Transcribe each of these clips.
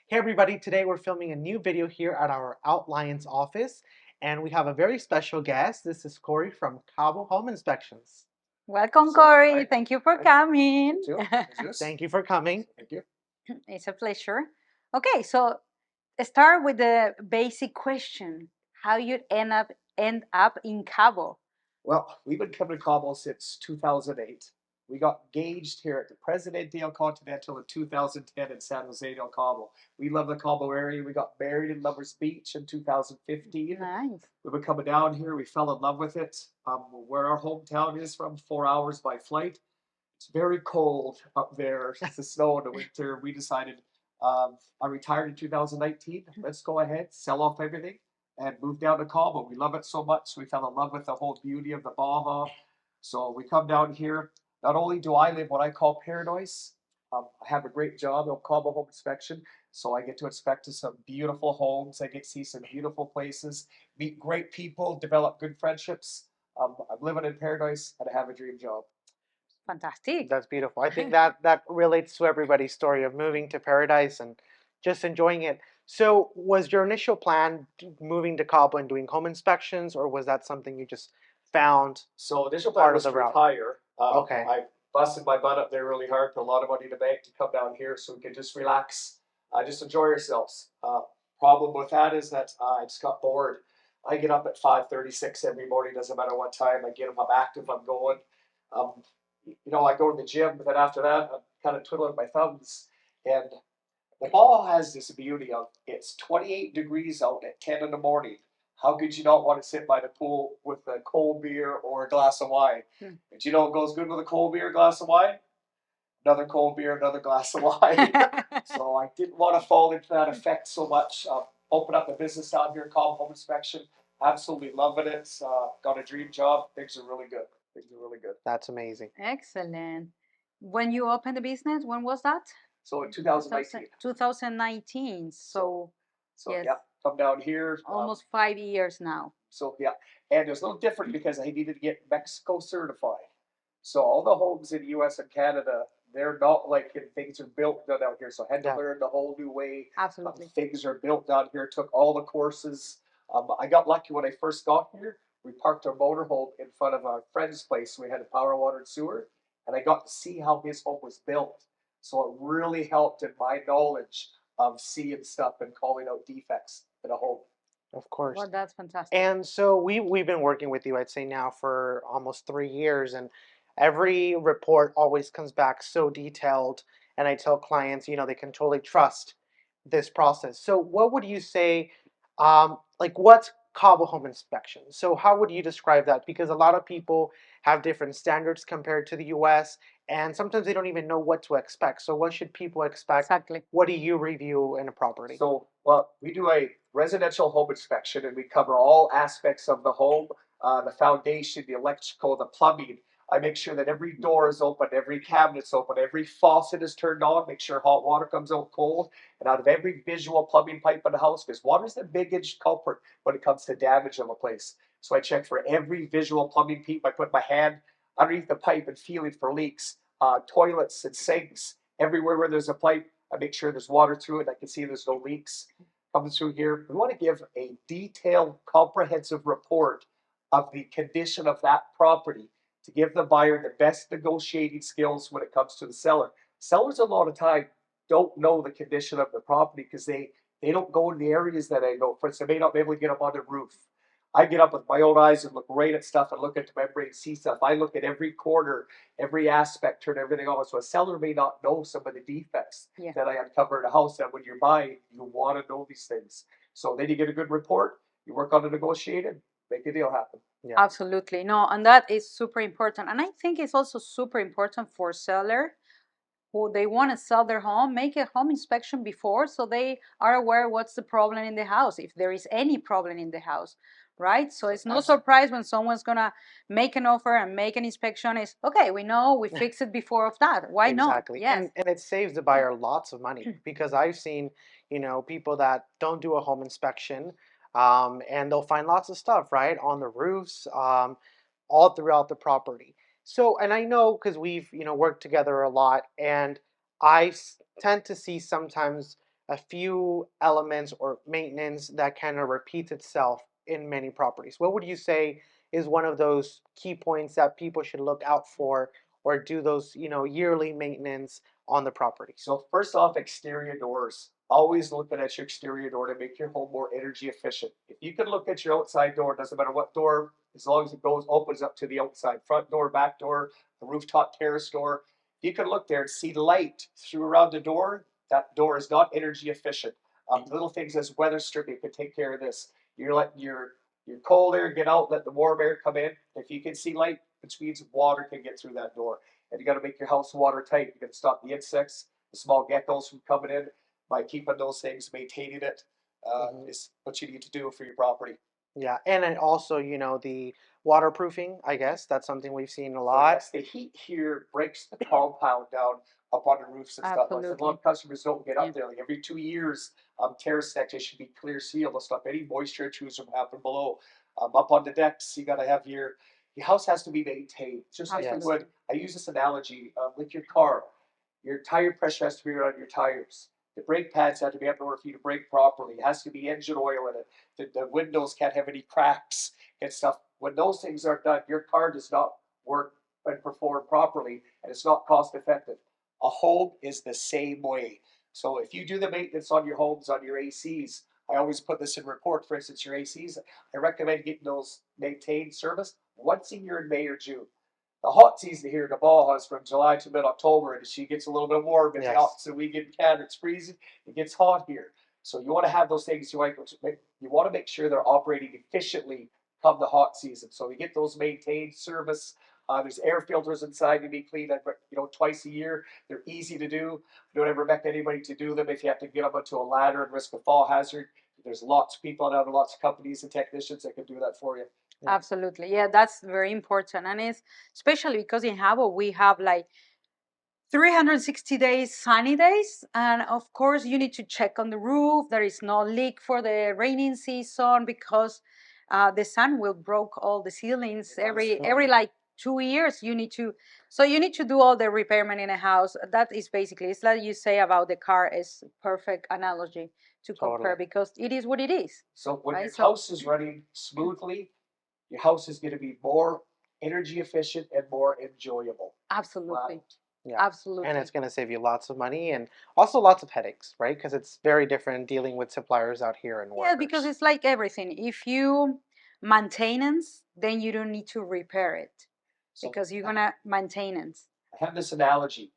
Hey everybody, today we're filming a new video here at our Outlines office, and we have a very special guest. This is Corey from Cabo Home Inspections. Welcome, So, Corey. hi. Thank you for Hi. coming. Thank you for coming. Thank you. It's a pleasure. Okay, so start with the basic question: How you end up in Cabo? Well, we've been coming to Cabo since 2008. We got engaged here at the Presidente del Continental in 2010 in San Jose del Cabo. We love the Cabo area. We got married in Lovers Beach in 2015. Nice. We've been coming down here. We fell in love with it. Where our hometown is from, 4 hours by flight. It's very cold up there. It's the snow in the winter. We decided I retired in 2019. Let's go ahead, sell off everything, and move down to Cabo. We love it so much. We fell in love with the whole beauty of the Baja. So we come down here. Not only do I live what I call paradise, I have a great job at Cabo Home Inspection. So I get to inspect some beautiful homes. I get to see some beautiful places, meet great people, develop good friendships. I'm living in paradise and I have a dream job. Fantastic. That's beautiful. I think that relates to everybody's story of moving to paradise and just enjoying it. So, was your initial plan moving to Cabo and doing home inspections, or was that something you just found? So initial plan Part of was the to route. retire. Okay. I busted my butt up there really hard, put a lot of money in the bank to come down here so we could just relax, just enjoy ourselves. Problem with that is that I just got bored. I get up at 5:36 every morning, doesn't matter what time I get up, I'm active, I'm going. I go to the gym, but then after that, I'm kind of twiddling my thumbs. And the ball has this beauty of it's 28 degrees out at 10 in the morning. How could you not want to sit by the pool with a cold beer or a glass of wine? Hmm. And you know what goes good with a cold beer, glass of wine? Another cold beer, another glass of wine. So I didn't want to fall into that effect so much. Open up a business down here called Home Inspection. Absolutely loving it. Got a dream job. Things are really good. Things are really good. That's amazing. Excellent. When you opened the business, when was that? So in 2019. 2019. So Yes, yeah, come down here. almost 5 years now. So yeah, and it was a little different because I needed to get Mexico certified. So all the homes in the U.S. and Canada, they're not like things are built done out here. So I had to Yeah. learn the whole new way. Absolutely. Things are built down here. Took all the courses. I got lucky when I first got here. We parked our motorhome in front of our friend's place. We had a power, water, and sewer, and I got to see how his home was built. So it really helped in my knowledge of seeing stuff and calling out defects in a home. Of course. Well, that's fantastic. And so we've been working with you, I'd say now for almost 3 years, and every report always comes back so detailed. And I tell clients, they can totally trust this process. So what would you say, like what's Cabo home inspection? So how would you describe that? Because a lot of people have different standards compared to the US, and sometimes they don't even know what to expect. So what should people expect? Exactly. What do you review in a property? So, well, we do a residential home inspection and we cover all aspects of the home, the foundation, the electrical, the plumbing. I make sure that every door is open, every cabinet's open, every faucet is turned on, make sure hot water comes out cold, and out of every visual plumbing pipe in the house, because water is the biggest culprit when it comes to damage of a place. So I check for every visual plumbing pipe. I put my hand underneath the pipe and feel it for leaks. Toilets and sinks, everywhere where there's a pipe, I make sure there's water through it. I can see there's no leaks coming through here. We want to give a detailed, comprehensive report of the condition of that property to give the buyer the best negotiating skills when it comes to the seller. Sellers a lot of time don't know the condition of the property because they don't go in the areas that I know. For instance, they may not be able to get up on the roof. I get up with my own eyes and look right at stuff and look into my brain, see stuff. I look at every corner, every aspect, turn everything on. So a seller may not know some of the defects that I uncover in a house. And when you're buying, you want to know these things. So then you get a good report, you work on the negotiated, make a deal happen. Yeah. Absolutely. No, and that is super important. And I think it's also super important for seller who they want to sell their home, make a home inspection before so they are aware what's the problem in the house, if there is any problem in the house, right? So it's no surprise when someone's gonna make an offer and make an inspection. It's okay, we know we fixed it before of that. Why not? Exactly. Yes. And it saves the buyer lots of money because I've seen, people that don't do a home inspection, and they'll find lots of stuff, right, on the roofs, all throughout the property. So, and I know because we've, worked together a lot, and tend to see sometimes a few elements or maintenance that kind of repeats itself in many properties. What would you say is one of those key points that people should look out for or do those, yearly maintenance on the property? So first off, exterior doors. Always looking at your exterior door to make your home more energy efficient. If you can look at your outside door, doesn't matter what door, as long as it opens up to the outside, front door, back door, the rooftop terrace door. If you can look there and see light through around the door, that door is not energy efficient. Little things as weather stripping can take care of this. You're letting your cold air get out, let the warm air come in. If you can see light, which means water can get through that door. And you got to make your house watertight. You got to stop the insects, the small geckos from coming in by keeping those things, maintaining it. Is what you need to do for your property. Yeah, and then also, the waterproofing, I guess that's something we've seen a So lot. yes, the heat here breaks the compound down up on the roofs and stuff. Like a lot Absolutely. of customers don't get Yeah. up there. Like every 2 years, terrace sections should be clear sealed to stop any moisture intrusion from happening below. Up on the decks, you got to have your house has to be maintained, just like you Yes. would. I use this analogy with your car. Your tire pressure has to be right on your tires. The brake pads have to be up in order for you to brake properly. It has to be engine oil in it. The windows can't have any cracks and stuff. When those things are done, your car does not work and perform properly, and it's not cost effective. A home is the same way. So if you do the maintenance on your homes, on your ACs, I always put this in report. For instance, your ACs, I recommend getting those maintained, serviced once a year in May or June. The hot season here in the Baja is from July to mid-October, and she gets a little bit warm. It's Yes. out, so we get in Canada, it's freezing. It gets hot here, so you want to have those things. You want to make sure they're operating efficiently come the hot season. So we get those maintained, service. There's air filters inside to be cleaned, twice a year. They're easy to do. Don't ever recommend anybody to do them if you have to get up onto a ladder and risk a fall hazard. There's lots of people out there, lots of companies and technicians that can do that for you. Yeah. Absolutely. Yeah, that's very important. And it's especially because in Cabo we have like 360 days sunny days, and of course you need to check on the roof there is no leak for the raining season because the sun will broke all the ceilings every like 2 years. You need to do all the repairment in a house. That is basically, it's like you say about the car, is perfect analogy to compare Totally. because it is what it is. So when Right, your so- house is running smoothly, your house is going to be more energy efficient and more enjoyable. Absolutely. Wow. Yeah. Absolutely. And it's going to save you lots of money and also lots of headaches, right? Because it's very different dealing with suppliers out here and Yeah, because workers. it's like everything. If you maintenance, then you don't need to repair it So because you're gonna maintenance. I have this analogy.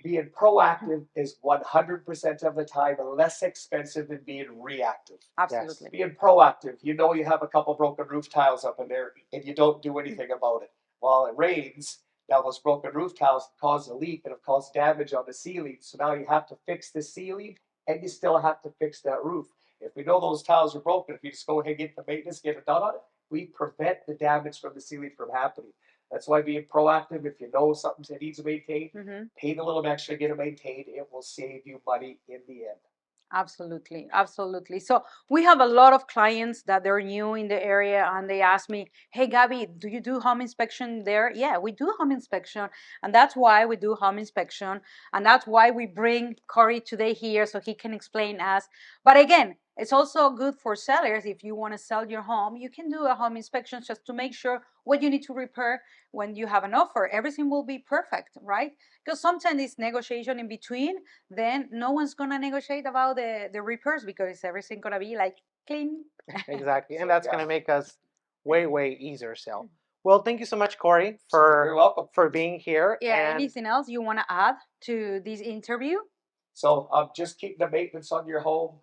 Being proactive is 100% of the time less expensive than being reactive. Absolutely. Being proactive, you have a couple broken roof tiles up in there and you don't do anything about it. While it rains, now those broken roof tiles cause a leak and have caused damage on the ceiling. So now you have to fix the ceiling and you still have to fix that roof. If we know those tiles are broken, if you just go ahead and get the maintenance, get it done on it, we prevent the damage from the ceiling from happening. That's why being proactive, if you know something that needs maintained, pay the little extra, get it maintained. It will save you money in the end. Absolutely, absolutely. So we have a lot of clients that they're new in the area and they ask me, "Hey, Gaby, do you do home inspection there?" Yeah, we do home inspection, and that's why we do home inspection, and that's why we bring Corey today here so he can explain us. But again, it's also good for sellers. If you want to sell your home, you can do a home inspection just to make sure what you need to repair when you have an offer. Everything will be perfect, right? Because sometimes it's negotiation in between, then no one's gonna negotiate about the repairs because everything gonna be like clean. Exactly. And So, that's yeah. going to make us way easier sell. Well, thank you so much, Corey, You're very welcome. for being here. Yeah, And anything else you want to add to this interview? So just keep the maintenance on your home.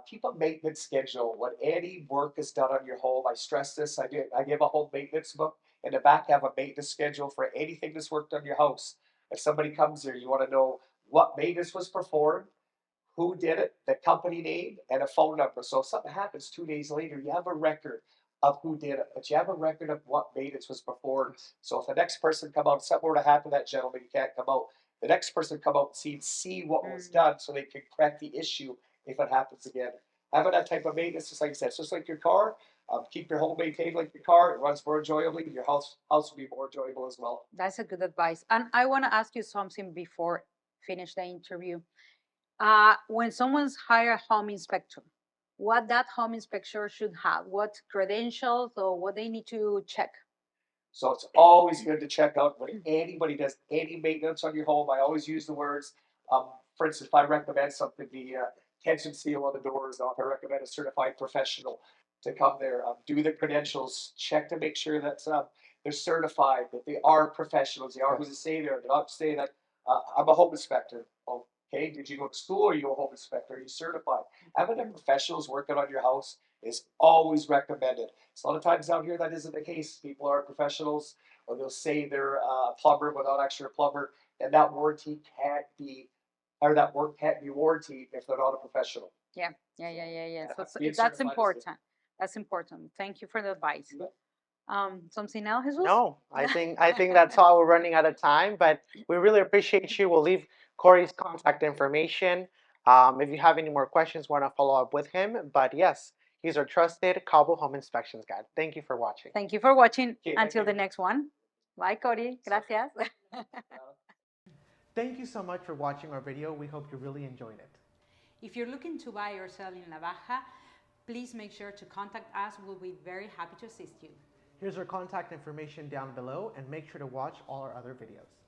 Keep a maintenance schedule. When any work is done on your home, I stress this. I give a home maintenance book. In the back, have a maintenance schedule for anything that's worked on your house. If somebody comes here, you want to know what maintenance was performed, who did it, the company name, and a phone number. So if something happens 2 days later, you have a record of who did it, but you have a record of what maintenance was performed. So if the next person come out, something were to happen to that gentleman, he can't come out. The next person come out and see what was done, so they can correct the issue if it happens again. Having that type of maintenance, just like I said, it's just like your car. Keep your home maintained like your car. It runs more enjoyably. Your house will be more enjoyable as well. That's a good advice. And I want to ask you something before finish the interview. When someone's hire a home inspector, what that home inspector should have, what credentials or what they need to check. So it's always good to check out when anybody does any maintenance on your home. I always use the words, for instance, if I recommend something, the tension seal on the doors, if I recommend a certified professional to come there, do the credentials, check to make sure that they're certified, that they are professionals, they are who they say they are. They're not saying that I'm a home inspector. Okay, did you go to school? Are you a home inspector? Are you certified? Having a professionals working on your house is always recommended. So a lot of times out here that isn't the case. People aren't professionals, or they'll say they're a plumber without actually a plumber, and that warranty can't be, or that work can't be warranted if they're not a professional. Yeah. So Being that's certified is good. important. That's important. Thank you for the advice. Something else, Jesus? No, I think that's all. We're running out of time, but we really appreciate you. We'll leave Corey's contact information. If you have any more questions, want to follow up with him. But yes, he's our trusted Cabo Home Inspections guide. Thank you for watching. Thank you for watching. Okay, Until thank the you. next one. Bye, Cody. Gracias. Thank you so much for watching our video. We hope you really enjoyed it. If you're looking to buy or sell in La Baja, please make sure to contact us. We'll be very happy to assist you. Here's our contact information down below, and make sure to watch all our other videos.